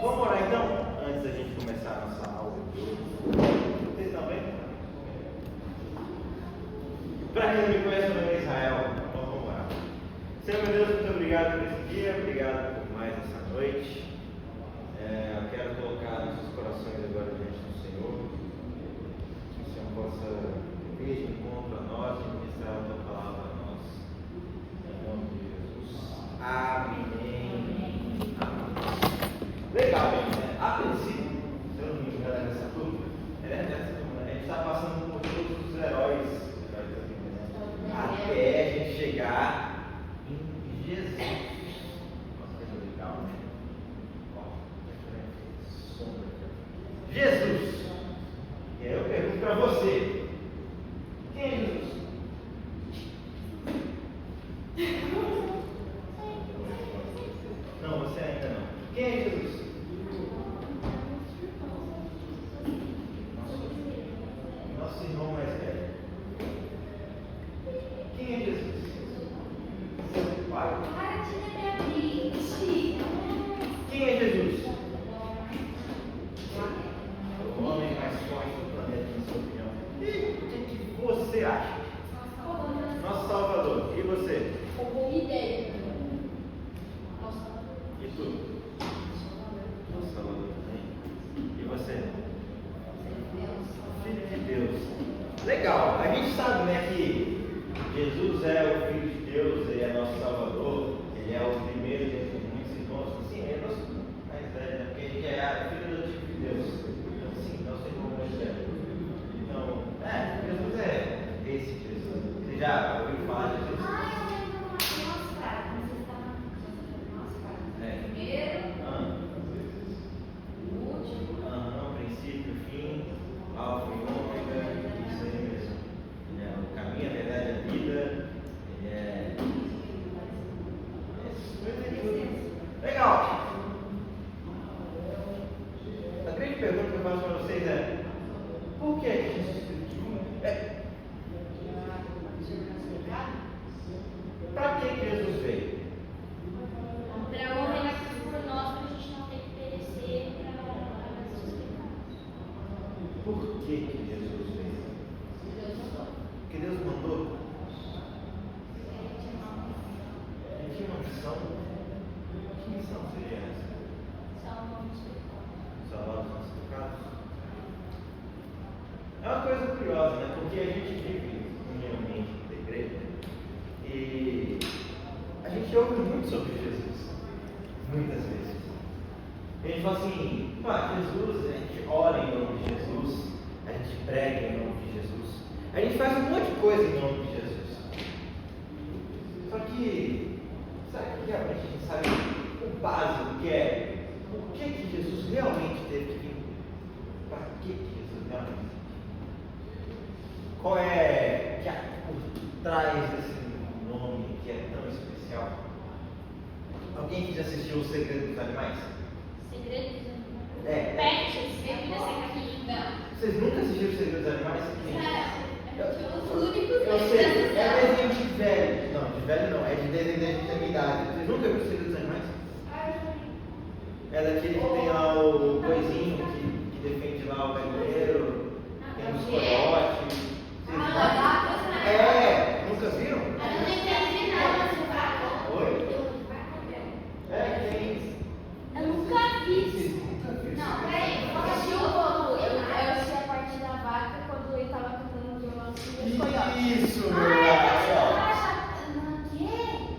Vamos orar então, antes da gente começar a nossa aula. Vocês estão bem? Para quem não me conhece, meu nome é Israel. Então vamos orar. Senhor meu Deus, muito obrigado por esse dia, obrigado por mais essa noite. Eu quero colocar nossos corações agora diante do Senhor. Que o Senhor possa vir de encontro a nós e ministrar a tua palavra a nós. Em nome de Jesus. Amém. Legal, né? A princípio, se eu não me engano, é nessa turma, a gente está passando por todos os heróis da Bíblia, né? Até a gente chegar em Jesus. Uma coisa legal, né? Jesus. E aí eu pergunto para você: quem é Jesus? Não, você ainda não. Quem é Jesus? Nosso irmão mais velho. Quem é Jesus? Seu pai. Quem é Jesus? O homem mais forte do planeta, na sua opinião. E o que você acha? Nosso Salvador. E você? E tu? Nosso Salvador também. E você? Filho de Deus. Legal. A gente sabe, né, que Jesus é o Filho de Deus, ele é nosso Salvador, ele é o primeiro dentre muitos irmãos. Sim, ele é nosso mais velho, né? Porque ele é filho do tipo de Deus. Então, sim, nosso irmão mais velho. Então, Jesus é esse Jesus. Você já ouviu falar de Jesus? Princípio, fim, alfa e ômega, isso aí mesmo. Ele é o caminho, a verdade, a vida. Ele é. Legal! A grande pergunta que eu faço para vocês é: por que Jesus veio? Para que Jesus veio? Para morrer por nós, para a gente não ter que perecer para nossos pecados. Por que Jesus veio? Porque Deus mandou. Ele tinha uma missão. Que missão seria essa? Salvar os pecados. Salvar os nossos pecados. É uma coisa curiosa, né? Porque a gente vive em um ambiente da igreja e a gente ouve muito sobre Jesus. Muitas vezes. A gente fala assim: Jesus, a gente ora em nome de Jesus, a gente prega em nome de Jesus, a gente faz um monte de coisa em nome de Jesus. Só que, será que realmente a gente sabe o básico que é o que Jesus realmente teve que vir? Para que Jesus realmente teve que vir? Qual é que há por trás desse nome que é tão especial? Alguém que já assistiu O Segredo dos Animais? Segredo dos Animais? Pets, sempre nessa caixinha. Vocês nunca assistiram O Segredo dos Animais? Os únicos Eu sei, é desenho de velho. Não, de velho não, é de desenho da minha idade. Vocês nunca viram O Segredo dos Animais? É daquele que tem lá o coisinho que defende lá o galinheiro, tem os coiotes. Nunca viram? Oi? Tem. Eu nunca vi. Não, peraí, eu assisti um pouco. Eu assisti a parte da vaca quando ele tava cantando violão e os coiotes. Isso, meu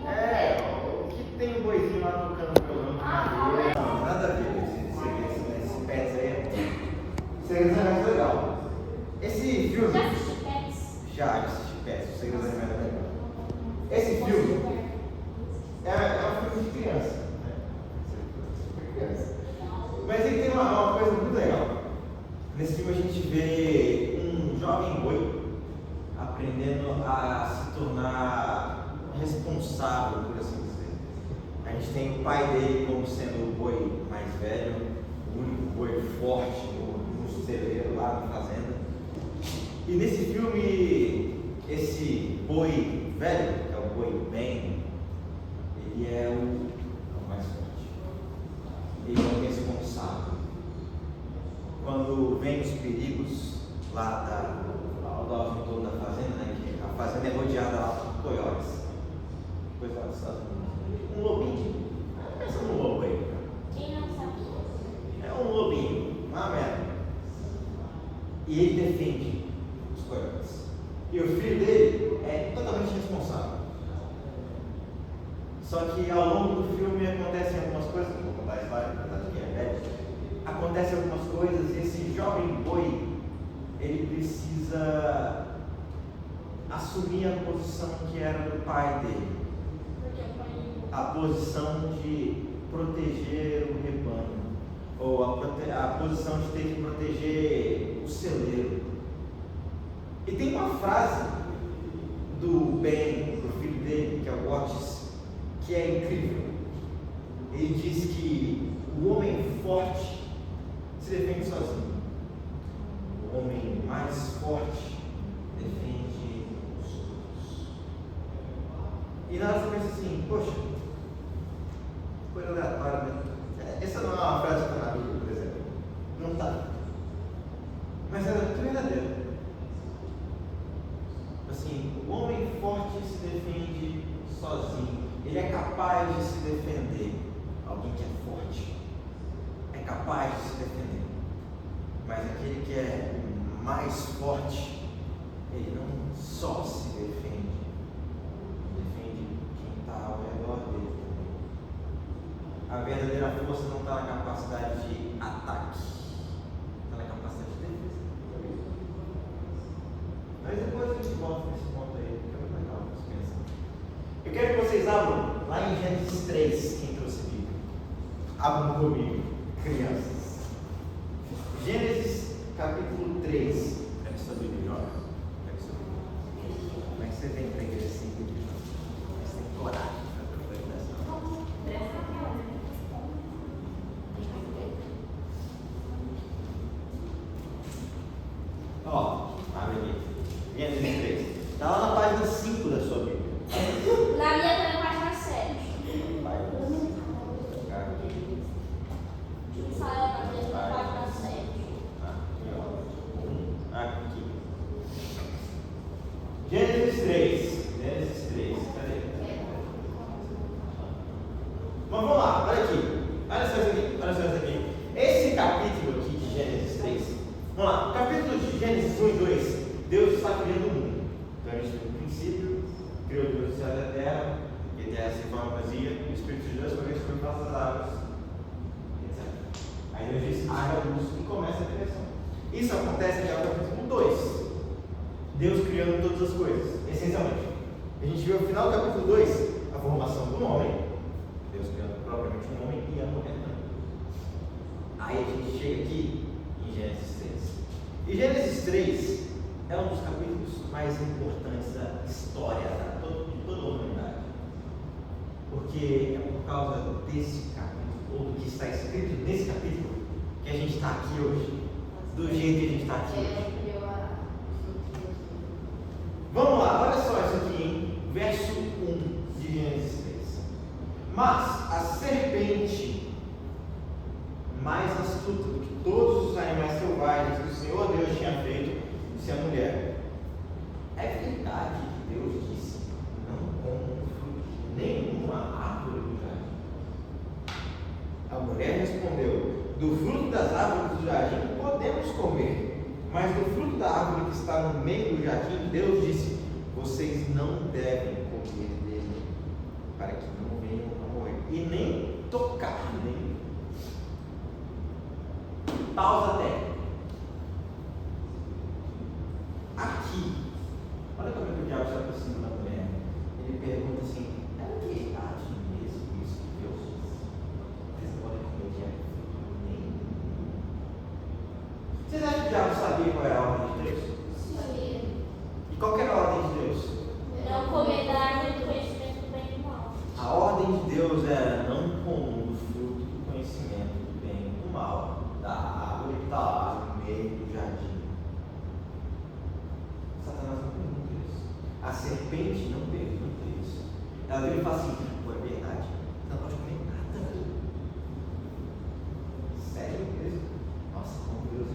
É, o que tem um boizinho lá tocando violão? Não, nada a ver esse pets aí. Segredos Animais é legal. Esse filme. já assisti Pets? Já assisti Pets, Segredos Animais é legal. Esse filme é um filme de criança, né? Criança. Mas ele tem uma coisa muito legal. Nesse filme a gente vê um jovem boi aprendendo a se tornar responsável, por assim dizer. A gente tem o pai dele como sendo o boi mais velho, o único boi forte no celeiro lá na fazenda. E nesse filme, esse boi velho, que é o boi bem, ele é o mais forte. Ele é o responsável. quando vem os perigos lá ao entorno da fazenda, né? Que a fazenda é rodeada lá por coiotes. Coisa lá dos Estados Unidos. Um lobinho. Pensa num lobo aí, cara. Quem não sabe? É um lobinho, uma merda. E ele defende os coiotes. E o filho dele é totalmente responsável. Só que ao longo do filme acontecem algumas coisas, não vou contar a história, apesar de que é velho. Acontecem algumas coisas e esse jovem boi, ele precisa assumir a posição que era do pai dele. A posição de proteger o rebanho. Ou a posição de ter que proteger o celeiro. E tem uma frase do Ben, do filho dele, que é o Otis, que é incrível. Ele diz que o homem forte se defende sozinho. O homem mais forte defende os outros. E na hora você pensa assim, poxa, coisa aleatória, né? Essa não é uma frase que está na Bíblia, por exemplo. Não está. Mas ela é muito verdadeira. Assim, o homem forte se defende sozinho. Ele é capaz de se defender. Alguém que é forte é capaz de se defender. Mas aquele que é mais forte, ele não só se defende, defende quem está ao redor dele também. A verdadeira força não está na capacidade de ataque, está na capacidade de defesa. Mas depois a gente volta nesse ponto aí, que é muito legal você pensar. Eu quero que vocês abram lá em Gênesis 3, quem trouxe a Bíblia. Abram comigo, crianças. Gênesis capítulo 3. Pega sua Bíblia, joga. Pega sua Bíblia. Como é que você vem para a igreja sem Bíblia? Você tem coragem para aproveitar essa coisa. Ó, abre aqui. Gênesis 3. Está lá na página 5 da sua Bíblia. Na minha também página 7. Saiu na minha página 7. Aqui. Gênesis 3. Gênesis 3. Cadê? Mas vamos lá, olha aqui. Olha só isso aqui. Olha só isso aqui. Esse capítulo aqui de Gênesis 3. Vamos lá. Capítulo de Gênesis 1 e 2. Deus está criando o mundo. Então a gente tem o princípio, criou Deus o céu e a terra, e a terra se forma vazia, e o Espírito de Deus foi sobre todas as águas, etc. Aí Deus diz, haja luz e começa a criação. Isso acontece até o capítulo 2. Deus criando todas as coisas, essencialmente. A gente viu no final do capítulo 2 a formação do homem, Deus criando propriamente um homem e a mulher também. Aí a gente chega aqui em Gênesis 3. E Gênesis 3 é um dos capítulos mais importantes da história de toda a humanidade. Porque é por causa desse capítulo, ou do que está escrito nesse capítulo, que a gente está aqui hoje. Do jeito que a gente está aqui hoje. Vamos lá, olha só isso aqui, hein? Verso 1 de Gênesis 3. Mas a serpente, mais astuta do que todos os animais selvagens que o Senhor Deus tinha feito, disse a mulher: é verdade que Deus disse, não comam fruto de nenhuma árvore do jardim? A mulher respondeu: do fruto das árvores do jardim podemos comer, mas do fruto da árvore que está no meio do jardim, Deus disse: vocês não devem comer dele, para que não venham a morrer, e nem tocar nele. Pausa até. Aqui, olha como é que o diabo se aproxima da mulher. Ele pergunta assim: é verdade mesmo isso que Deus disse? Vocês podem comer de nenhum. Vocês acham que o diabo sabia qual era a ordem de Deus? Sabia. E qual que era a ordem de Deus? Não comer da árvore do conhecimento do bem e do mal. A ordem de Deus era: não comam do fruto do conhecimento do bem e do mal, da árvore que está lá no meio do jardim. Satanás não pergunta isso. A serpente não pergunta isso. Ela vem e fala assim: pô, é verdade, você não pode comer nada. Sério mesmo? Nossa, como Deus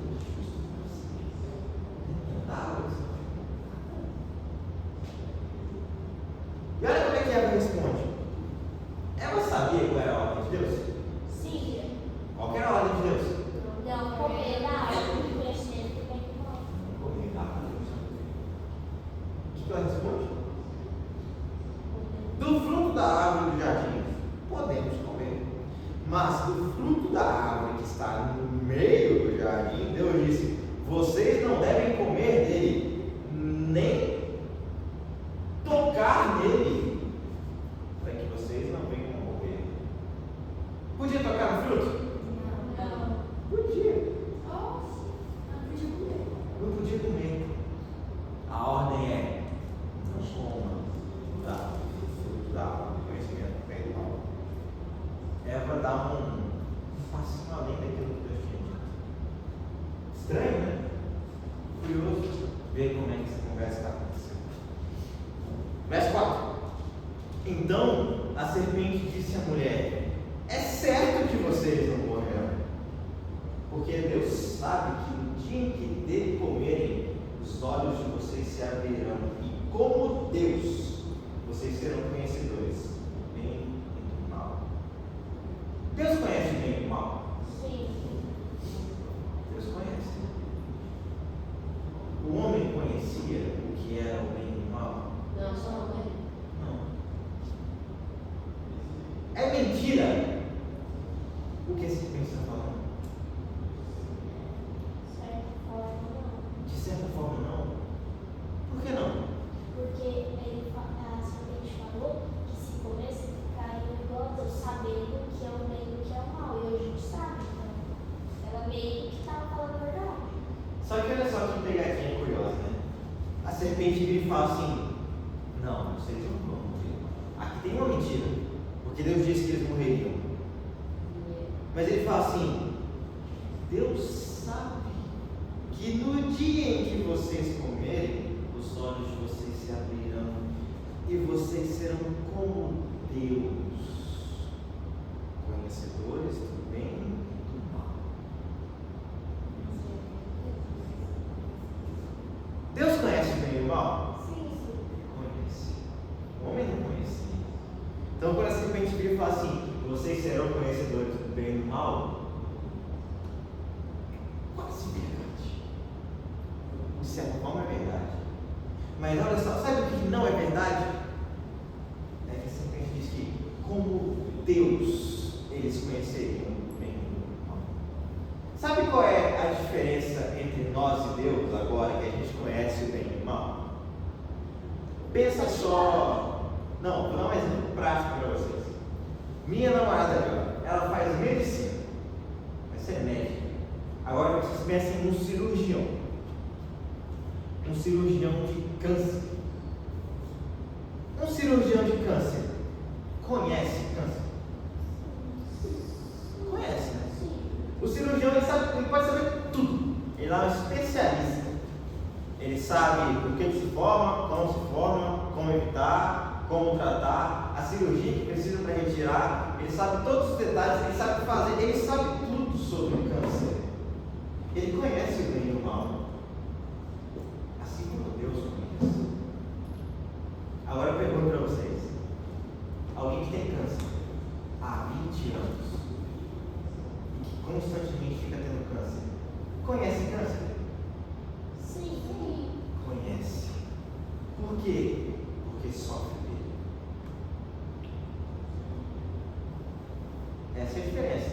Mas do fruto da árvore que está no meio do jardim, Deus disse: vocês não devem comer dele, nem tocar nele, para que vocês não venham a morrer. Podia tocar no fruto? Não. Podia. Nossa, não podia comer. Não podia comer. A ordem é: não coma da fruto da árvore do conhecimento do bem e do mal. Eva dá um passinho além daquilo que Deus tinha dito. Estranho, né? Curioso ver como é que essa conversa está acontecendo. Verso 4. Então a serpente disse à mulher: é certo que vocês não morrerão, porque Deus sabe que no dia em que dele comerem, os olhos de vocês se abrirão, e como Deus, vocês serão conhecedores do bem e do mal. Deus conhece o bem e o mal? Sim. Deus conhece. O homem conhecia o que era o bem e o mal? Não, só não é. Não. É mentira o que esse serpente está falando? Certa forma, não. De certa forma, não. Por que não? Porque a serpente falou que se comesse, ficaria igual a Deus, sabendo o que é o bem e o que é o mal. E hoje a gente sabe, então. Ela meio que estava falando a verdade. Só que olha só que pegadinha curiosa, né? A serpente vira e fala assim: não, vocês não vão morrer. Aqui tem uma mentira, porque Deus disse que eles morreriam. Mas ele fala assim: Deus sabe que no dia em que vocês comerem, os olhos de vocês se abrirão e vocês serão como Deus, conhecedores do bem e do mal. Deus conhece o bem e o mal? Sim, sim. Conhece. O homem não conhecia. Então, quando a serpente vira e fala assim: vocês serão conhecedores do bem e do mal, quase verdade. De certa forma é verdade. Mas olha só, sabe o que não é verdade? É que a serpente diz que, como Deus, eles conheceriam o bem e o mal. Sabe qual é a diferença entre nós e Deus agora que a gente conhece o bem e o mal? Pensa só. Não, vou dar um exemplo prático para vocês. Minha namorada agora, ela faz medicina, vai ser médica. Agora vocês pensem num cirurgião. Um cirurgião de câncer. Um cirurgião de câncer conhece câncer? Conhece, né? Sim. O cirurgião ele pode saber tudo. Ele é um especialista. Ele sabe o que se forma, como evitar, como tratar, a cirurgia que precisa para retirar. Ele sabe todos os detalhes, ele sabe fazer, ele sabe tudo sobre o câncer. Ele conhece o bem e o mal. Assim como Deus conhece. Agora eu pergunto para vocês: alguém que tem câncer há 20 anos e que constantemente fica tendo câncer, conhece câncer? Sim, sim. Conhece. Por quê? Porque sofre dele. Essa é a diferença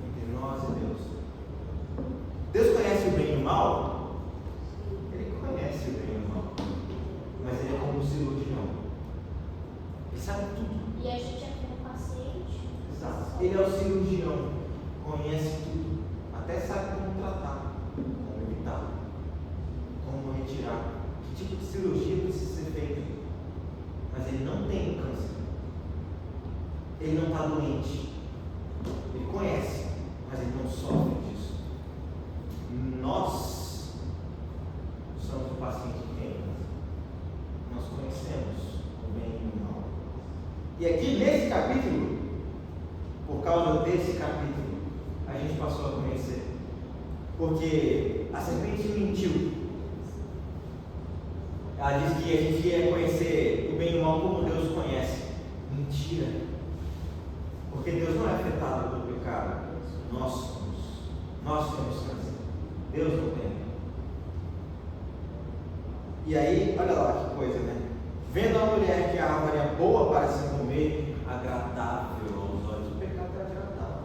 entre nós e Deus. Deus conhece o bem e o mal? Ele conhece o bem e o mal. Mas ele é como um cirurgião. Ele sabe tudo. E a gente é como paciente. Exato. Ele é o cirurgião. Conhece tudo. Até sabe como tratar, como evitar, como retirar, que tipo de cirurgia precisa ser feita. Mas ele não tem câncer. Ele não está doente. Ele conhece, mas ele não sofre disso. Nós somos o paciente que tem câncer. Nós conhecemos o bem e o mal. E aqui nesse capítulo, por causa desse capítulo, a gente passou a conhecer. Porque a serpente mentiu. Ela disse que a gente ia conhecer o bem e o mal como Deus conhece. Mentira. Porque Deus não é afetado pelo pecado. Nós somos. Nós temos câncer. Deus não tem. E aí, olha lá que coisa, né? Vendo a mulher que a árvore é boa para se comer, agradável aos olhos. O pecado é agradável.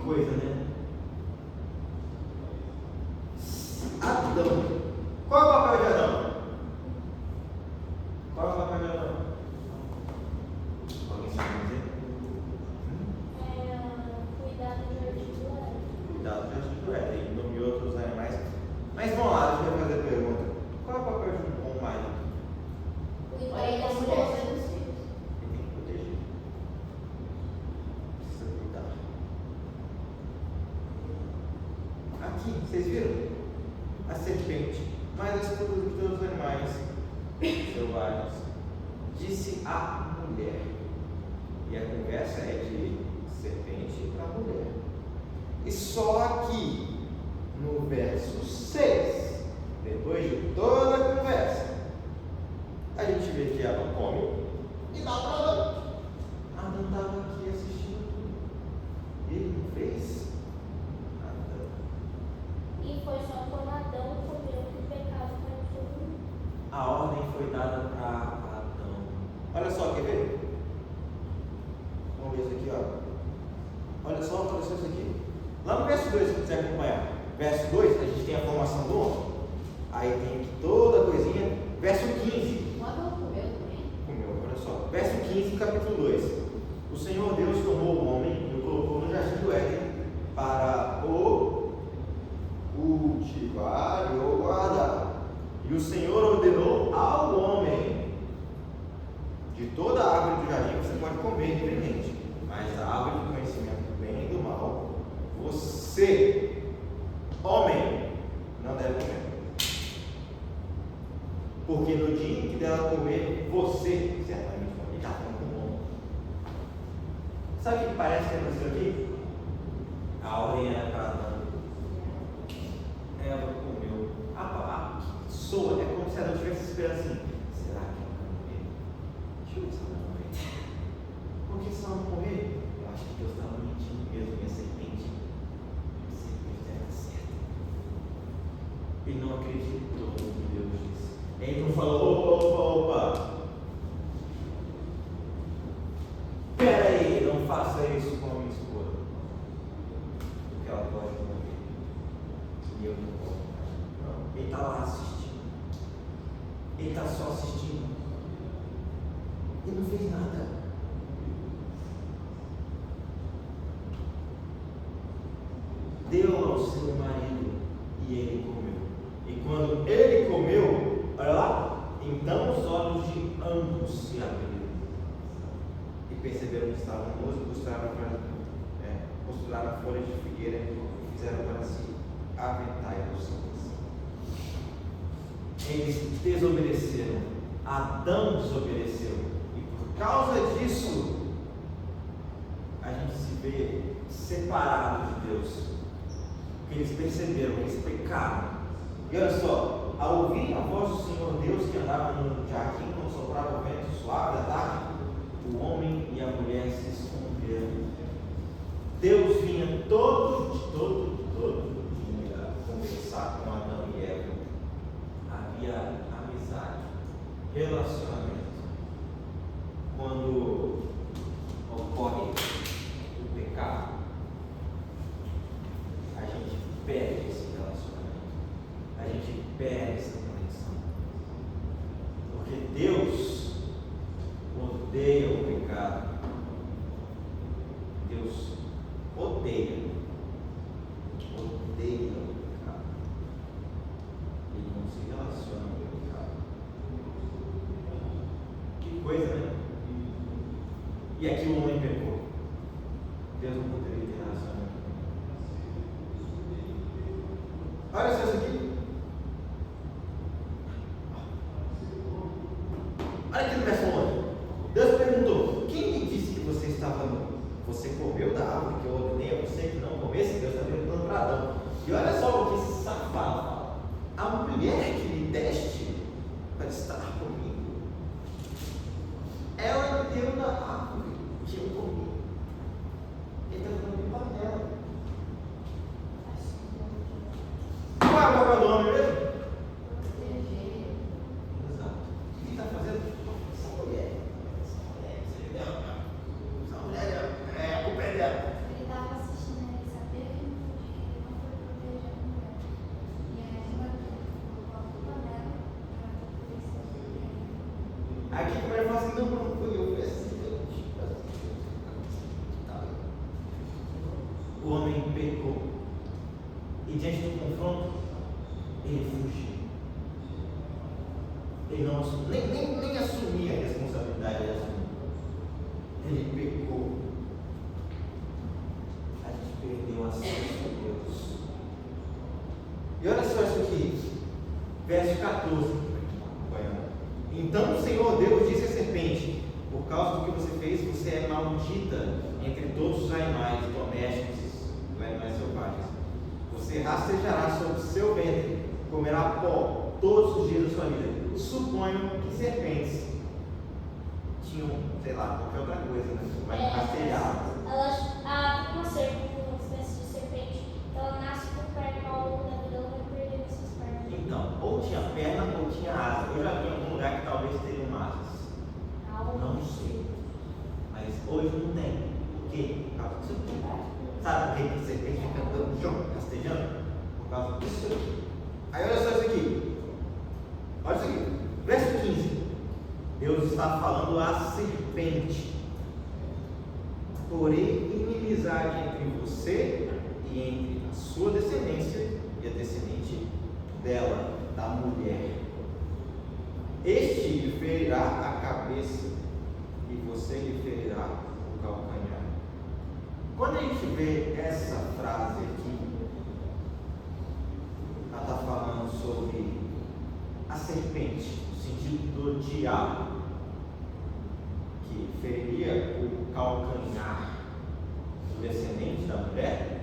coisa, né? Adão. Qual é o papel de Adão? Qual é o papel de Adão? Alguém sabe dizer? Cuidar do jardim do Éden. Cuidado do jardim do Éden. Ele nomeou outros animais. Mas vamos lá, deixa eu fazer a pergunta. Qual é o papel de um marido? Cuidar das coisas dos filhos. Ele tem que proteger. Precisa cuidar. Aqui, vocês viram? A serpente, mais astuta do que todos os animais selvagens, disse à mulher. E a conversa é de serpente para mulher. E só aqui, no verso 6, depois de toda a conversa, a gente vê que ela come e dá para Adão. Adão estava aqui assistindo tudo. E ele não fez nada. E foi só quando Adão comeu que o pecado caiu sobre todo mundo. A ordem foi dada para Adão. Olha só, quer ver? Vamos ver isso aqui, ó. Olha só isso aqui. Lá no verso 2, se você quiser acompanhar. Verso 2, a gente tem a formação do homem. Aí tem aqui toda a coisinha. Verso 15. O Adão comeu também? Comeu, olha só. Verso 15, capítulo 2. O Senhor Deus tomou o homem e o colocou no jardim do Éden para o cultivar e o guardar. E o Senhor ordenou ao homem: de toda a árvore do jardim você pode comer livremente, mas a árvore do conhecimento do bem e do mal, você, homem, não deve comer. Porque no dia em que dela comer, você certamente vai ficar com bom. Sabe o que parece que aconteceu aqui? A ordem era para Adão. Ela comeu. Soa, é como se ela estivesse esperando assim: será que ela vai morrer? Deixa eu ver se ela vai morrer. Porque se ela não morrer, eu acho que Deus estava mentindo mesmo, minha serpente. Minha serpente deve estar certa. Ele não acreditou no que Deus disse. Ele não falou: opa. Pera aí, não faça isso com a minha esposa. Porque ela pode morrer. E eu não posso. Não, ele está lá assistindo. Ele está só assistindo. Ele não fez nada. Deu ao seu marido e ele comeu. E quando ele comeu, olha lá, então os olhos de ambos se abriram. E perceberam que estavam nus e costuraram folhas de figueira e fizeram para si aventais do sangue. Eles desobedeceram. Adão desobedeceu. E por causa disso, a gente se vê separado de Deus. Porque eles perceberam, eles pecaram. E olha só, ao ouvir a voz do Senhor Deus que andava no jardim quando soprava o vento suave da tarde, o homem e a mulher se esconderam. Deus vinha todo dia conversar com Adão e Eva. Havia amizade, relacionamento. Quando ocorre o pecado, a gente perde esse relacionamento, a gente perde essa conexão, porque Deus odeia o pecado. Deus odeia o pecado. Ele não se relaciona com o pecado. Que coisa, né? E aqui o homem pecou. Deus não poderia ter relacionamento com ele. Olha só isso aqui. Olha aqui no verso 11. Deus perguntou: quem me disse que você estava nu? Você comeu da árvore que eu ordenei a você que não comesse? Deus está perguntando para Adão. E olha só o que esse safado fala: a mulher que me deste para estar comigo, ela me deu da árvore que eu comi. Ele está falando para ela. Qual é o papel do homem mesmo? Exato. O que ele está fazendo? Essa mulher é a culpa é dela. Ele estava assistindo a o homem pecou. E diante do confronto, ele fugiu. Ele não nem assumia a responsabilidade de assumir. Ele pecou. A gente perdeu acesso a Deus. E olha só isso aqui, verso 14. Então o Senhor Deus disse à serpente: por causa do que você fez, você é maldita entre todos os animais domésticos, os animais selvagens. Você rastejará sobre o seu ventre, comerá pó todos os dias da sua vida. Suponho que serpentes tinham, sei lá, qualquer outra coisa, né? Mas rastejavam. Uma espécie de serpente, ela nasce com perna ao longo da vida, ela vai perder essas pernas. Então, ou tinha perna ou tinha asa. Eu já vi em algum lugar que talvez teriam asas. Não sei. Mas hoje não tem. Por quê? Por causa disso aqui. Sabe por que a serpente fica andando no chão, rastejando? Por causa disso aqui. Aí olha só isso aqui. Olha isso aqui. Verso 15. Deus está falando à serpente: porém inimizade entre você e entre a sua descendência e a descendente dela, da mulher. Este lhe ferirá a cabeça e você lhe ferirá o calcanhar. Quando a gente vê essa frase aqui, ela está falando sobre a serpente, no sentido do diabo, que feriria o calcanhar do descendente da mulher,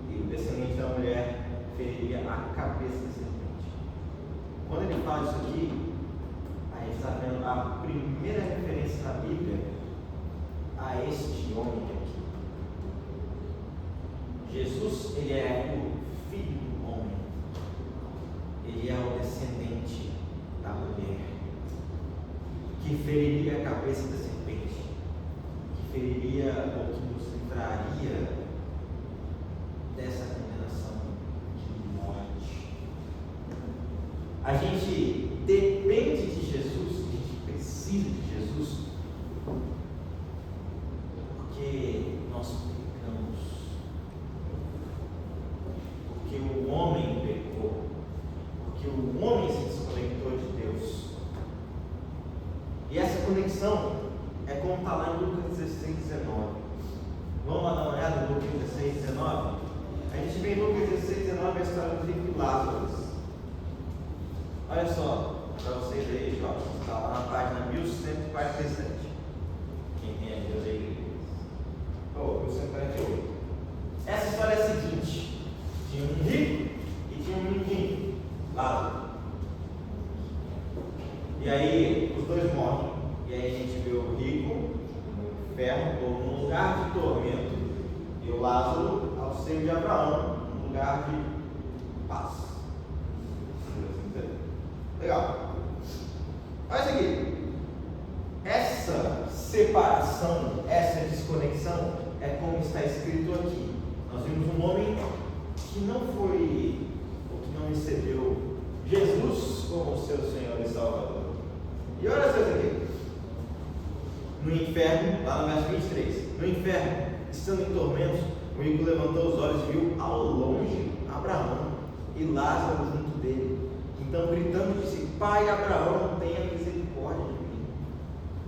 e o descendente da mulher feriria a cabeça da serpente. Quando ele fala isso aqui, a gente está vendo a primeira referência na Bíblia a este homem aqui. Jesus, ele é o filho do homem, ele é o descendente da mulher, que feriria a cabeça da serpente, que feriria ou que nos livraria dessa condenação de morte. A gente depende de Jesus, a gente precisa de Jesus, porque nós pecamos, porque o homem pecou, porque o homem se desconectou de Deus. E essa conexão é como está lá em Lucas 16, 19. Vamos lá dar uma olhada em Lucas 16, 19? A gente vê em Lucas 16, 19 a história do rico e Lázaro. Olha só, para vocês aí, está lá na página 1147. Quem tem a Deus aí? 1148. Essa história é a seguinte: tinha um rico e tinha um menino, Lázaro. E aí os dois morrem. E aí a gente vê o rico no inferno ou num lugar de tormento, e o Lázaro ao seio de Abraão, num lugar de paz. Legal. Olha isso aqui. Essa separação, essa desconexão é como está escrito aqui. Nós vimos um homem que não foi, ou que não recebeu Jesus como seu Senhor e Salvador. E olha só isso aqui. No inferno, lá no verso 23, no inferno, estando em tormentos, o rico levantou os olhos e viu ao longe Abraão e Lázaro junto dele. Então, gritando, disse: Pai Abraão, tenha misericórdia de mim.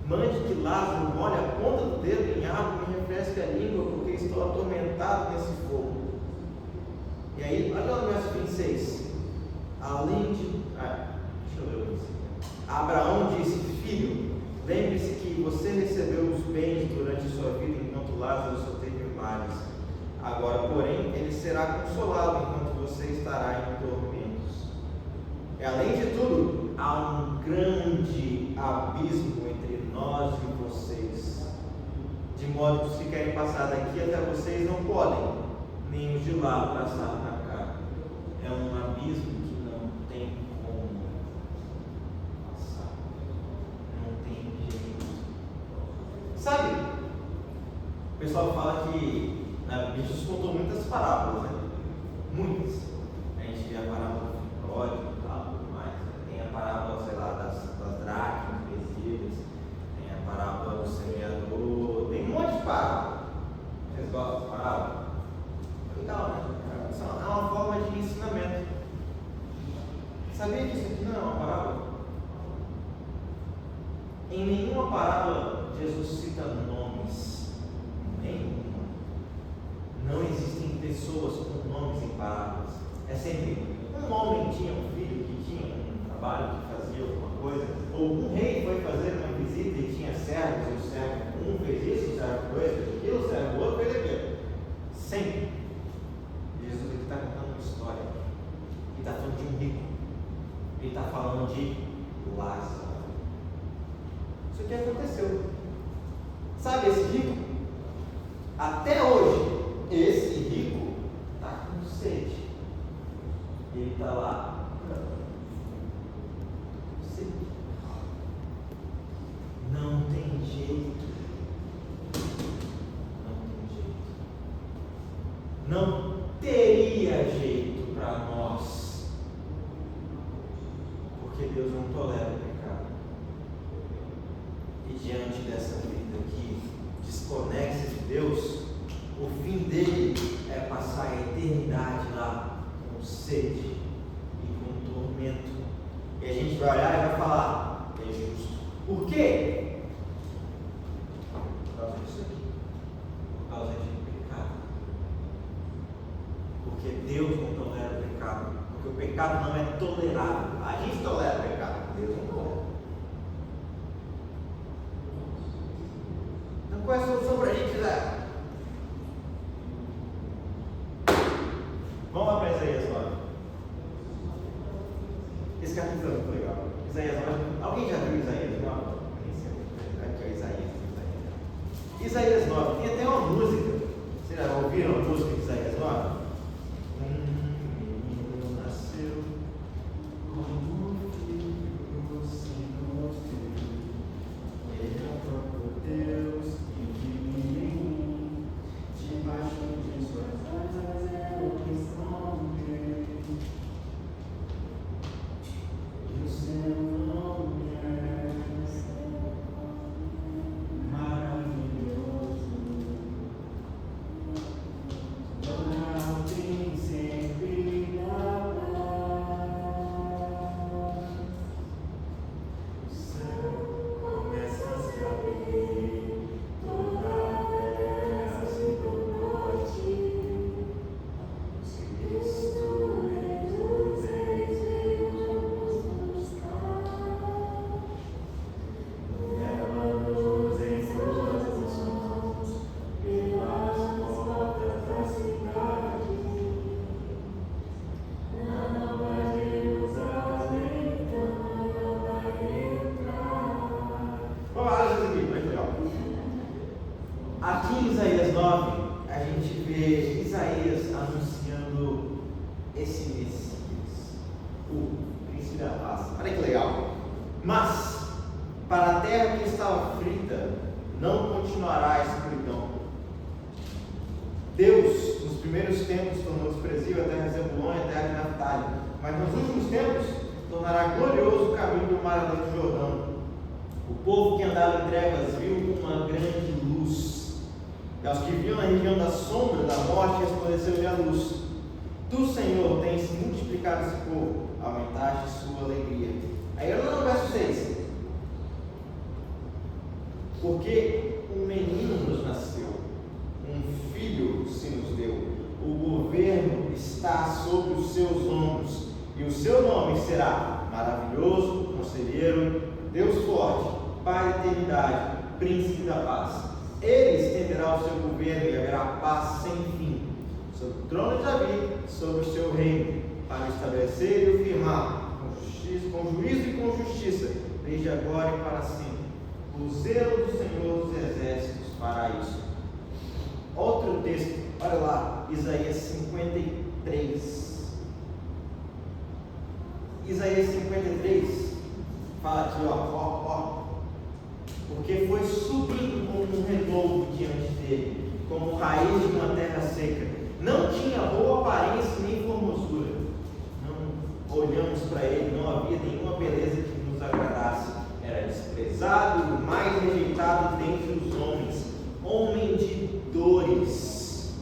Mande que Lázaro molhe a ponta do dedo em água e me refresque a língua, porque estou atormentado nesse fogo. E aí, olha lá no verso 26. Além de. Deixa eu ler o 26. Abraão disse: Filho, lembre-se que você recebeu os bens durante sua vida, enquanto Lázaro só teve males. Agora, porém, ele será consolado enquanto você estará em tormentos. E além de tudo, há um grande abismo entre nós e vocês, de modo que os que querem passar daqui até vocês não podem, nem os de lá passar para cá. É um abismo que não tem como passar, não tem jeito. Sabe, o pessoal fala que Jesus contou muitas parábolas, né? Muitas. A gente vê a parábola do pródigo e tal, tudo mais. Tem a parábola, sei lá, das dracmas perdidas, tem a parábola do semeador, tem um monte de parábola. Vocês gostam de parábola? busca nomes nenhuma. Não existem pessoas com nomes em parábolas. É sempre um homem tinha um filho que tinha um trabalho, que fazia alguma coisa, ou um rei foi fazer uma visita e tinha servos, e o servo um fez isso, o servo dois fez aquilo, o servo outro fez aquilo. Sempre. Jesus está contando uma história. Ele está falando de um rico. Ele está falando de Lázaro. Isso aqui aconteceu. Sabe esse rico? Até hoje, esse rico está com sede. Ele está lá. Sede. Não tem jeito. Não teria jeito para nós, porque Deus não tolera o pecado. E diante dessa vida aqui, desconexa de Deus, o fim dele é passar a eternidade lá com sede e com tormento. E a gente vai olhar e vai falar: é justo. Por quê? Por causa disso aqui. Por causa de pecado. Porque Deus não tolera o pecado. Porque o pecado não é tolerável. A gente tolera o pecado, Deus não tolera. Então qual é a solução para a gente, Zé? Vamos lá para Isaías 9. Esse capítulo é muito legal. Isaías 9. Alguém já viu Isaías 9? Aqui é Isaías 9. Tem até uma música. Vocês já ouviram a música de Isaías 9? Menino nasceu como filho do Senhor. Ele é o próprio Deus e vive em mim. Debaixo de suas asas eu escondo. E o seu nome é maravilhoso. Não tem sempre na paz. O céu começa a se abrir, toda a terra se tornou-te. Cristo Rei dos Reis veio nos buscar. Leva-nos em suas mãos pelas portas da cidade. Na Nova Jerusalém, então vai entrar. Vamos lá, isso aqui, muito legal. Aqui em Isaías 9, a gente vê Isaías anunciando esse Messias, o príncipe da paz. Olha que legal. Mas, para a terra que estava frita, não continuará a escuridão. Deus, nos primeiros tempos, tornou desprezível a terra de Zebulon e a terra de Naftali, mas nos últimos tempos, tornará glorioso o caminho do mar além do Jordão. O povo que andava em trevas viu uma grande luz. E aos que viam na região da sombra da morte, resplandeceu-lhe a luz. Tu, Senhor, tens multiplicado esse povo, aumentaste sua alegria. Aí eu não verso 6. Porque um menino nos nasceu, um filho se nos deu, o governo está sobre os seus ombros, e o seu nome será Maravilhoso, Conselheiro, Deus Forte, Pai da Eternidade, Príncipe da Paz. Ele estenderá o seu governo e haverá paz sem fim sobre o trono de Davi, sobre o seu reino, para estabelecer e o firmar com juízo e com justiça, desde agora e para sempre. O zelo do Senhor dos Exércitos fará isso. Outro texto, olha lá, Isaías 53. Isaías 53 fala aqui, ó. Porque foi subindo como um renovo diante dele, como raiz de uma terra seca. Não tinha boa aparência nem formosura. Não olhamos para ele, não havia nenhuma beleza que nos agradasse. Era desprezado e mais rejeitado dentre os homens, homem de dores,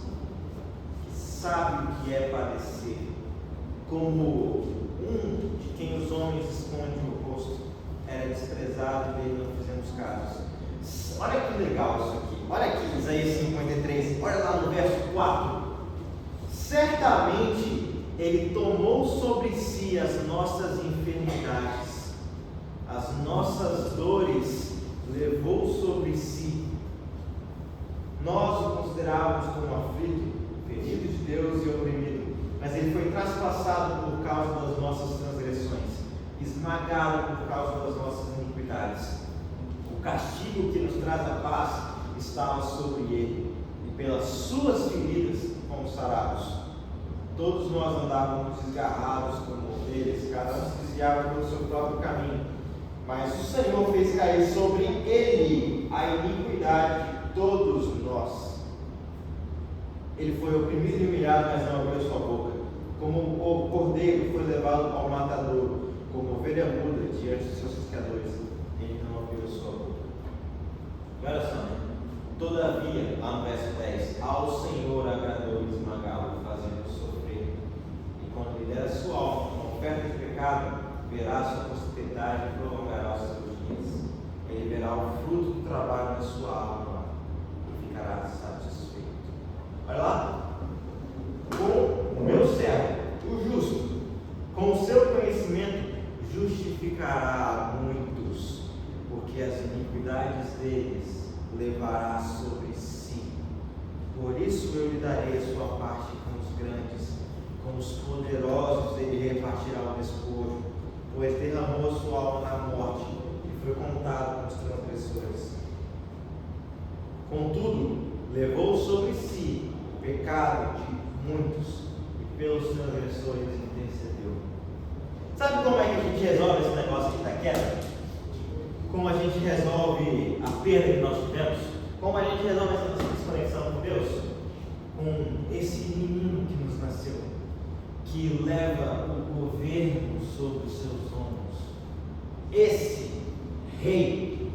que sabe o que é padecer, como um de quem os homens escondem o rosto. Era desprezado e dele não fizemos caso. Olha que legal, Olha aqui, Isaías 53, olha lá no verso 4. Certamente Ele tomou sobre si as nossas enfermidades, as nossas dores levou sobre si. Nós o considerávamos como aflito, ferido de Deus e oprimido, mas Ele foi traspassado por causa das nossas transgressões, esmagado por causa das nossas iniquidades. O castigo que nos traz a paz estava sobre Ele, e pelas suas feridas fomos sarados. Todos nós andávamos desgarrados como ovelhas, cada um se desviava pelo seu próprio caminho, mas o Senhor fez cair sobre Ele a iniquidade de todos nós. Ele foi oprimido e humilhado, mas não abriu sua boca. Como o cordeiro foi levado ao matadouro, como ovelha muda diante de seus pescadores, ele não abriu sua boca. E olha só, né? Todavia, lá no verso 10, ao Senhor agradou esmagá-lo, fazendo-o sofrer. E quando lhe der a sua alma uma oferta de pecado, verá a sua posteridade e prolongará os seus dias. Ele verá o fruto do trabalho da sua alma e ficará satisfeito. Olha lá. Com o meu servo, o justo, com o seu conhecimento, justificará muitos, porque as iniquidades deles levará sobre si. Por isso eu lhe darei a sua parte com os grandes, com os poderosos ele repartirá o despojo, pois derramou a sua alma na morte e foi contado com os transgressores. Contudo, levou sobre si o pecado de muitos e pelos transgressores intercedeu. Sabe como é que a gente resolve esse negócio de Itaquera? Como a gente resolve a perda que nós tivemos? Como a gente resolve essa desconexão com Deus? Com esse menino que nos nasceu, que leva o governo sobre os seus ombros. Esse rei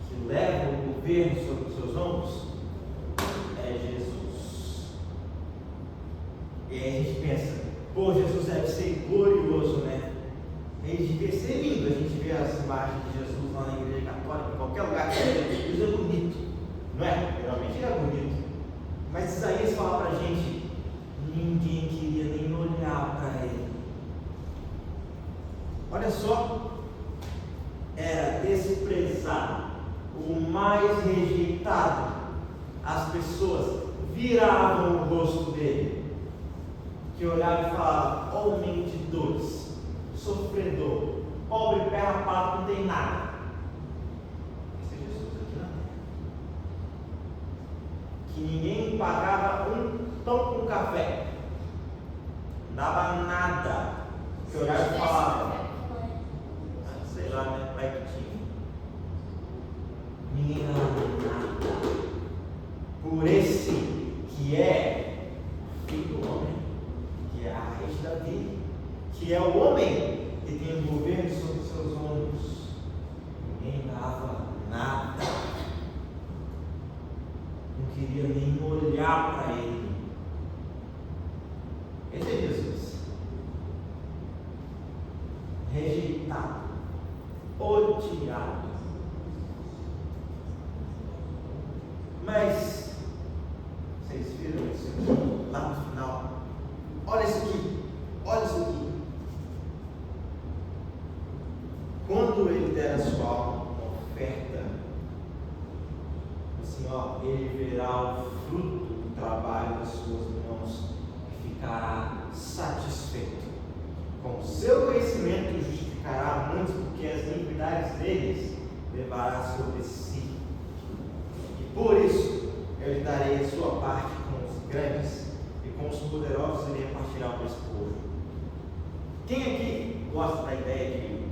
que leva o governo sobre os seus ombros é Jesus. E aí a gente pensa, pô, Jesus deve ser glorioso, né? Ele devia ser lindo. A gente vê as imagens de Jesus lá na igreja católica, em qualquer lugar que Jesus é bonito, não é? Geralmente ele é bonito. Mas Isaías fala pra gente, ninguém queria nem olhar para ele. Olha só, era desprezado, o mais rejeitado. As pessoas viravam o rosto dele, que olhava e falava, homem de dores, sofredor, pobre, pé rapado, não tem nada. Esse é Jesus aqui na terra. Que ninguém pagava um pão com café, não dava nada. Que olhava e falava, sei lá, né? Vai que tinha. Ninguém dava nada. Por esse que é o filho do homem, que é a raiz da vida, que é o homem que tem o governo sobre os seus ombros. Ninguém dava nada. Não queria nem olhar para ele. Esse é Jesus. Rejeitado, odiado. Mas vocês viram isso aqui lá no final? Olha isso aqui. Olha isso aqui. Quando ele der a sua alma uma oferta, assim, ó, ele verá o fruto do trabalho das suas mãos e ficará satisfeito. Com o seu conhecimento justificará muitos, porque as iniquidades deles levará sobre si. E por isso eu lhe darei a sua parte com os grandes, e com os poderosos ele repartirá o despojo. Quem aqui gosta da ideia de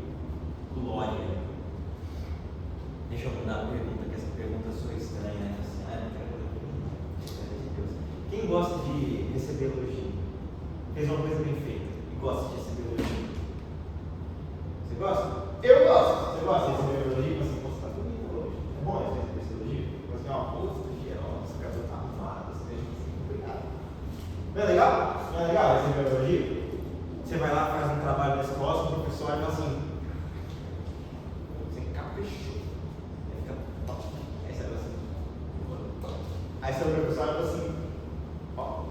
glória? Deixa eu mudar a pergunta, que essa pergunta sou estranha, né? Assim, não quero de Deus. Quem gosta de receber elogio? Fez uma coisa bem feita e gosta de receber elogio? Você gosta? Eu gosto. Você gosta de receber elogio? Mas você está bonito hoje. É bom receber esse elogio? Você é uma puta de geral, seu cabelo está arrumado, você veja assim, obrigado. Não é legal? Não é legal receber elogio? Você vai lá, faz um trabalho na escola, o professor vai falar assim, você caprichou. Aí fica top. Aí você vai assim, Aí seu professor fala assim, ó,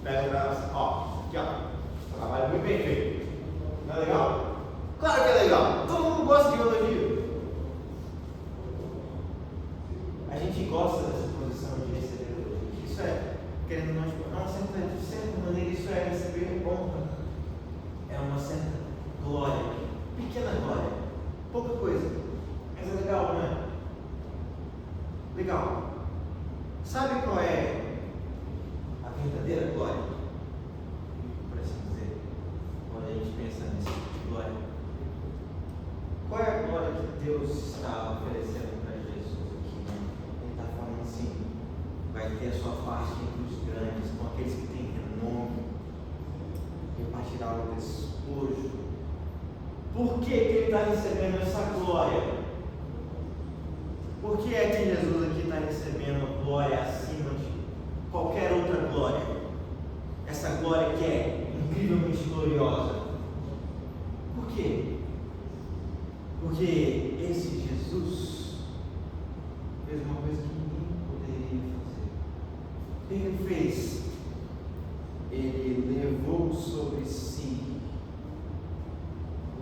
pega o braço, ó, aqui ó, trabalho muito bem feito. Não é legal? Claro que é legal, todo mundo gosta de elogio. A gente gosta dessa posição de receber elogio. Isso é, querendo ou não, de certa maneira, isso é receber honra. É uma certa glória, pequena glória, pouca coisa, mas é legal, não é? Legal. Sabe qual é a verdadeira glória? Por assim dizer, quando a gente pensa nesse tipo de glória. Qual é a glória que Deus está oferecendo para Jesus aqui? Né? Ele está falando assim, vai ter a sua parte entre os grandes, com aqueles que têm renome, repartirá o despojo. Por que ele está recebendo essa glória? Por que é que Jesus aqui está recebendo glória acima de qualquer outra glória? Essa glória que é incrivelmente gloriosa. Por quê? Porque esse Jesus fez uma coisa que ninguém poderia fazer. O que ele fez? Ele levou sobre si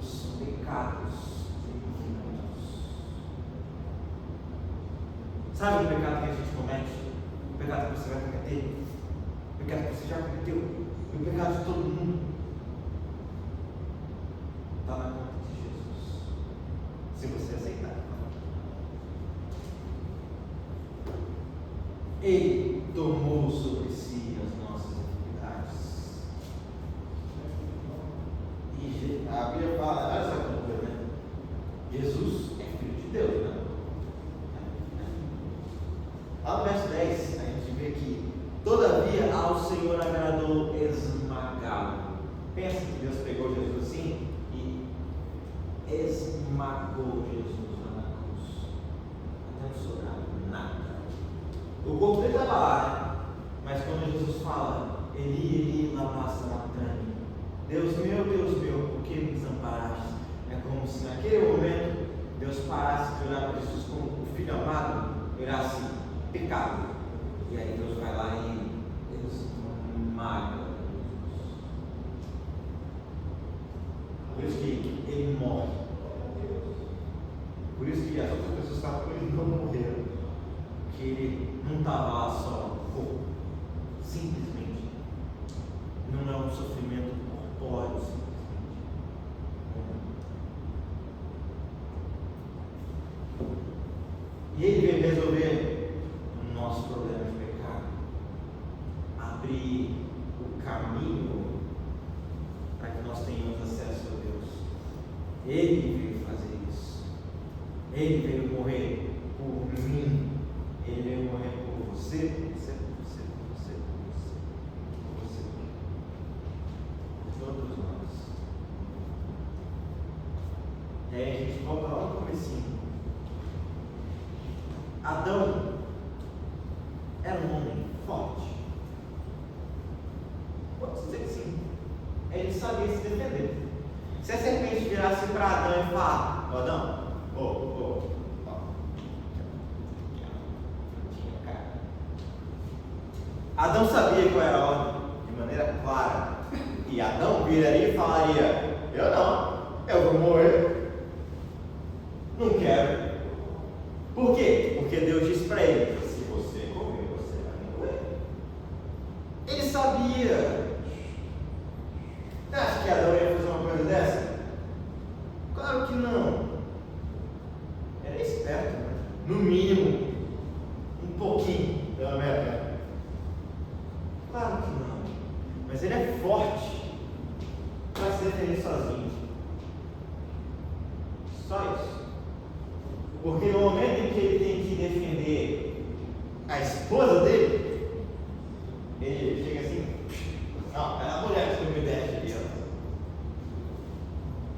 os pecados infinitos. Sabe o pecado que a gente comete? O pecado que você vai cometer? O pecado que você já cometeu? E o pecado de todo mundo? Está na conta de Jesus. Se você aceitar. Ele tomou sobre si as nossas iniquidades. E a Bíblia fala, olha só que coisa, né? Jesus é filho de Deus, né? Lá no verso 10, a gente vê que todavia ao Senhor agradou esmagá-lo. Pensa que Deus pegou Jesus assim e esmagou Jesus lá na cruz. Até não sobrava nada. O corpo dele estava lá, né? Mas quando Jesus fala, Eli, lama sabachthani, Deus meu, por que me desamparaste? É como se naquele momento Deus parasse de olhar para Jesus como o filho amado, olhasse pecado. E aí Deus vai lá e esmaga Jesus. Por isso que ele morre. Por isso que as outras pessoas estavam com ele, não morreram. Porque ele não estava lá só no corpo. Simplesmente. Não é um sofrimento corpóreo, simplesmente. E ele veio resolver o nosso problema de pecado. Abrir o caminho para que nós tenhamos acesso a Deus. Ele veio fazer isso. Ele veio morrer por mim. Ele veio morrer por você, por todos nós. E aí a gente volta lá no comecinho. Adão era um homem forte. Pode dizer que sim. Ele sabia se defender. Se a serpente virasse para Adão e falar, Adão, Adão sabia qual era a ordem, de maneira clara. E Adão viraria e falaria, eu vou morrer. Não quero. Por quê? Porque Deus disse para ele, se você comer, você vai morrer. Ele sabia. Você acha que Adão ia fazer uma coisa dessa? Claro que não. Era esperto, né? No mínimo, um pouquinho, pelo menos. Claro que não. Mas ele é forte para se defender sozinho. Só isso. Porque no momento em que ele tem que defender a esposa dele, ele chega assim, não, é a mulher que me deixa ali, ó.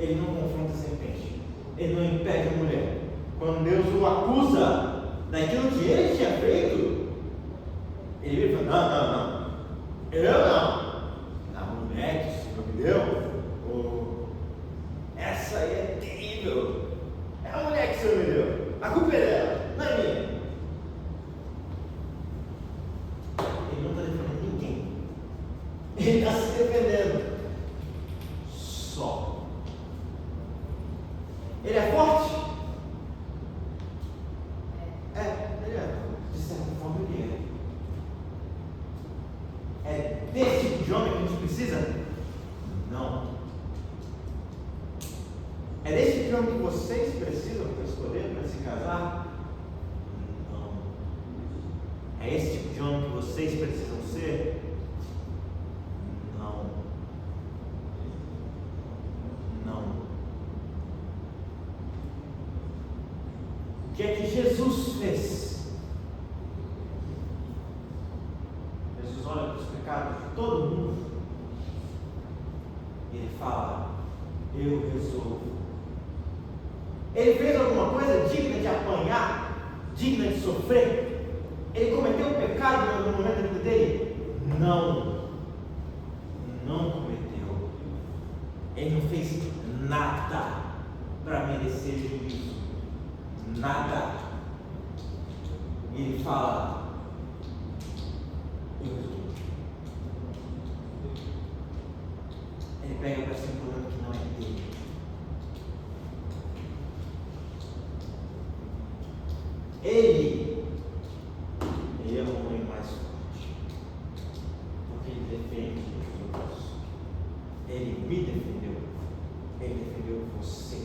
Ele não confronta a serpente, ele não impede a mulher. Quando Deus o acusa daquilo que ele tinha feito, ele vai falar, não, eu não. A mulher que o Senhor me deu, essa aí é terrível. É a mulher que o Senhor me deu. A culpa é dela, não é minha. ele está se defendendo. Só. Ele é forte? Ele é. De certa forma ele é. É desse tipo de homem que a gente precisa? Não. É desse tipo de homem que vocês precisam para escolher, para se casar? Não. É esse tipo de homem que vocês precisam ser? Não. Não. O que é que Jesus fez? Jesus olha para os pecados de todo mundo e ele fala: eu resolvo. Ele fez alguma coisa digna de apanhar, digna de sofrer? Ele cometeu um pecado em algum momento da vida dele? Não. Não cometeu. Ele não fez nada para merecer juízo. Nada. E ele fala: eu resolvo. Ele pega para si um problema que não é dele. Ele é o homem mais forte, porque ele defende os outros. Ele me defendeu, ele defendeu você.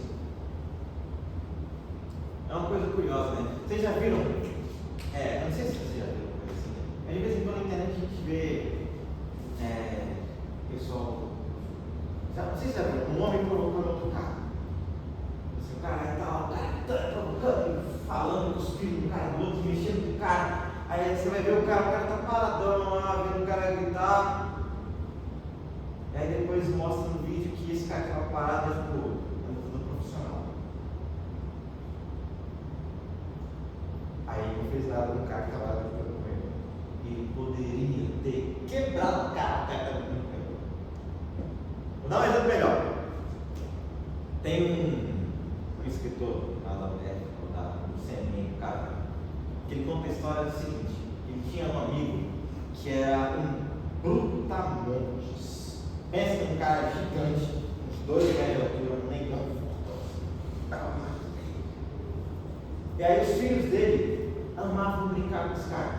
É uma coisa curiosa, né? Vocês já viram? Não sei se vocês já viram uma coisa assim. Mas de vez em quando na internet a gente vê pessoal. Não sei se já viram, um homem provocando outro cara. Assim, o cara está lá, o cara está provocando, falando com os filhos do cara, do outro, mexendo com o cara. Aí você vai ver o cara está paradão lá, vendo o cara gritar. E aí depois mostra no vídeo que esse cara estava parado e ficou no profissional. Aí não fez nada com o cara que estava gritando com ele. Ele poderia ter quebrado o cara que estava gritando com ele. Vou dar um exemplo melhor. Tem um escritor lá da UF, do CNN, cara, que ele conta a história do seguinte: ele tinha um amigo que era um brutamontes. Pensa num cara gigante, uns 2 metros de altura, um negão. E aí os filhos dele amavam brincar com esse cara.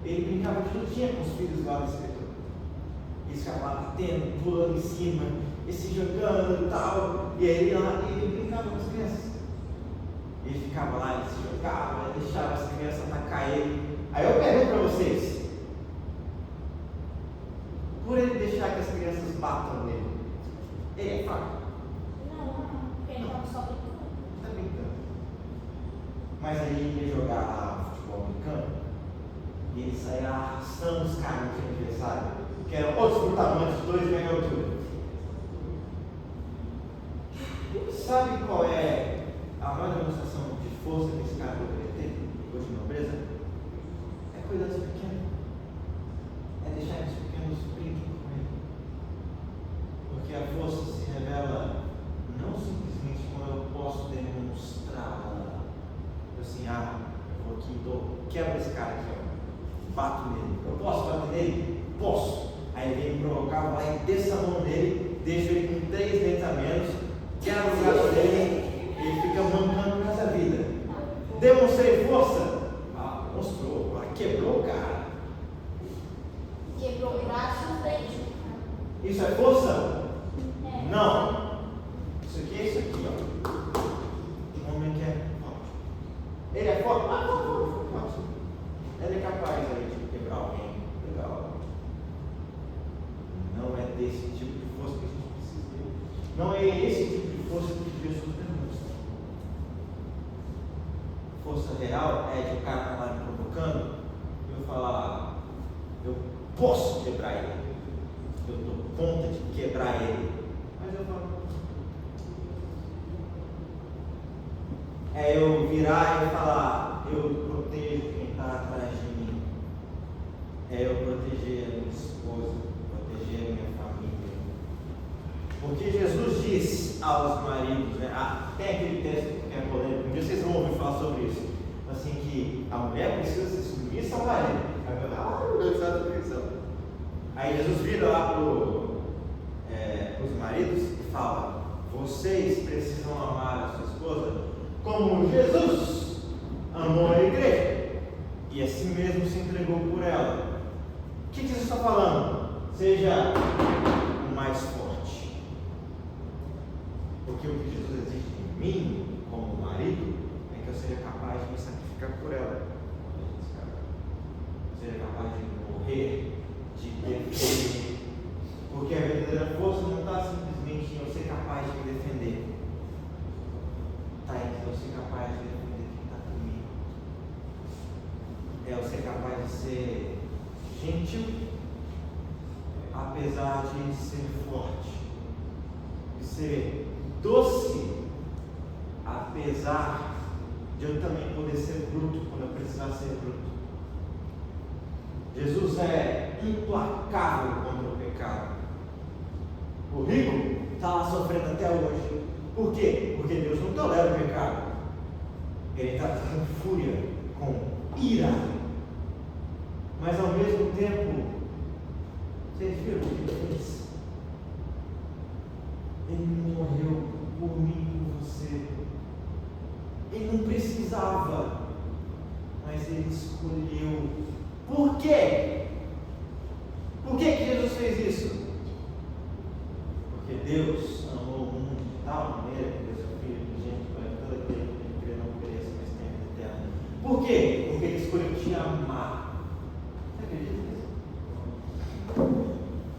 Ele brincava de lutinha com os filhos lá do escritor. Eles ficavam lá batendo, pulando em cima, e se jogando e tal. E aí ele brincava com as crianças. Ele ficava lá, ele se jogava, ele deixava as crianças atacar ele. Aí eu pergunto para vocês: por ele deixar que as crianças batam nele, ele é fraco? Não, porque ele estava só brincando. Está brincando. Mas aí ele ia jogar futebol americano e ele saía arrastando os caras no adversário, que eram outros brutamontes de 2 metros de altura. Sabe qual é a maior demonstração de força que esse cara poderia ter, depois de nobreza? É cuidar dos pequenos. É deixar que os pequenos brinquem com ele. Porque a força se revela não simplesmente quando eu posso demonstrá-la. Assim, eu vou aqui, quebra esse cara aqui, ó, bato nele. Eu posso bater nele? Posso. Aí ele vem me provocar, vai lá e desço a mão nele, deixo ele com 3 dentes a menos, quebra o braço dele, ele fica mancando nessa vida. Demonstrei força? Mostrou, agora quebrou o cara. Quebrou o braço e o dente. Isso é força? Não. Isso aqui é isso aqui, ó. Um homem que é forte. Ele é forte? Forte. Ele é capaz aí de quebrar alguém. Legal. Não é desse tipo de força que a gente precisa. Não é esse tipo de força que Jesus demonstra. Força real é de o cara estar lá me provocando e eu falar: eu posso quebrar ele. Eu dou conta de quebrar ele. Mas eu falo: é eu virar e falar: eu protejo quem está atrás de mim. É eu proteger a minha esposa, proteger a minha família. Porque Jesus diz aos maridos, né? Tem aquele texto que é polêmico, um dia vocês vão ouvir falar sobre isso. Assim, que a mulher precisa se submissa ao marido. Aí Jesus vira lá para os maridos e fala: vocês precisam amar a sua esposa como Jesus amou a igreja e assim mesmo se entregou por ela. O que Jesus está falando? Seja o mais forte. Porque o que Jesus exige de mim, como marido, é que eu seja capaz de me sacrificar por ela. Seja capaz de morrer, de defender. Porque a verdadeira força não está simplesmente em eu ser capaz de me defender. Está em eu ser capaz de defender quem está comigo. É eu ser capaz de ser gentil, apesar de ser forte, de ser doce, apesar de eu também poder ser bruto quando eu precisar ser bruto. Jesus é implacável contra o pecado. O rico está lá sofrendo até hoje. Por quê? Porque Deus não tolera o pecado. Ele está com fúria, com ira. Mas ao mesmo tempo, vocês viram o que ele fez? Ele morreu por mim e por você. Ele não precisava, mas ele escolheu. Por quê? Por que Jesus fez isso? Porque Deus amou o mundo de tal maneira que Deus é Filho de gente para todo aquele que não pereça, mas tenha vida eterna. Por quê? Porque ele escolheu te amar. Você acredita nisso?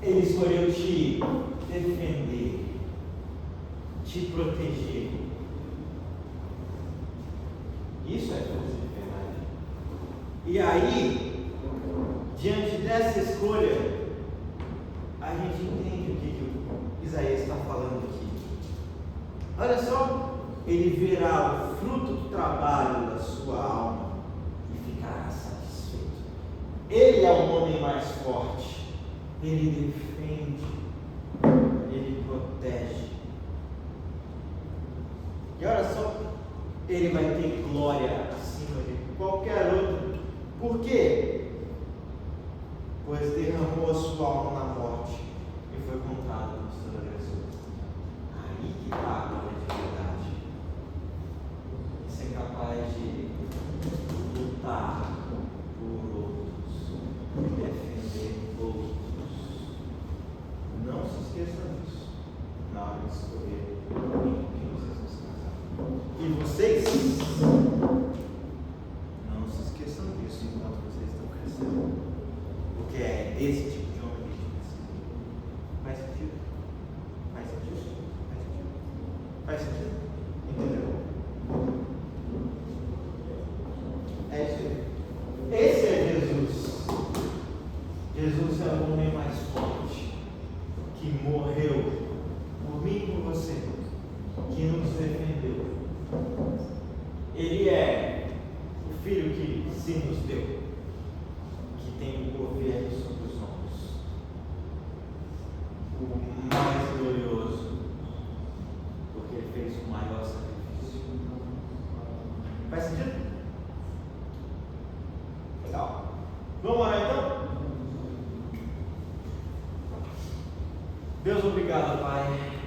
Ele escolheu te defender, te proteger. Isso é força de verdade. E aí, diante dessa escolha, a gente entende o que Isaías está falando aqui. Olha só, ele verá o fruto do trabalho da sua alma e ficará satisfeito. Ele é o homem mais forte. Ele defende, ele protege. E olha só, ele vai ter glória acima de qualquer outro. Por quê? Pois derramou a sua alma na morte e foi contado nos seus agressores. Aí que está a glória de verdade. Ser capaz de lutar por outros, defender outros. Não se esqueçam disso na hora de escolher quem vocês vão se casar. E vocês não se esqueçam disso enquanto vocês estão crescendo. Porque é esse tipo de homem que a gente precisa. Faz sentido? Faz sentido? Faz sentido? Entendeu? É isso aí. Esse é Jesus. Jesus é o homem mais forte que morreu por mim e por você, que nos defendeu. Ele é o Filho que se nos deu, que tem o governo sobre os ombros, o mais glorioso, porque ele fez o maior sacrifício. Faz sentido? Legal. Vamos lá então? Deus, obrigado, Pai.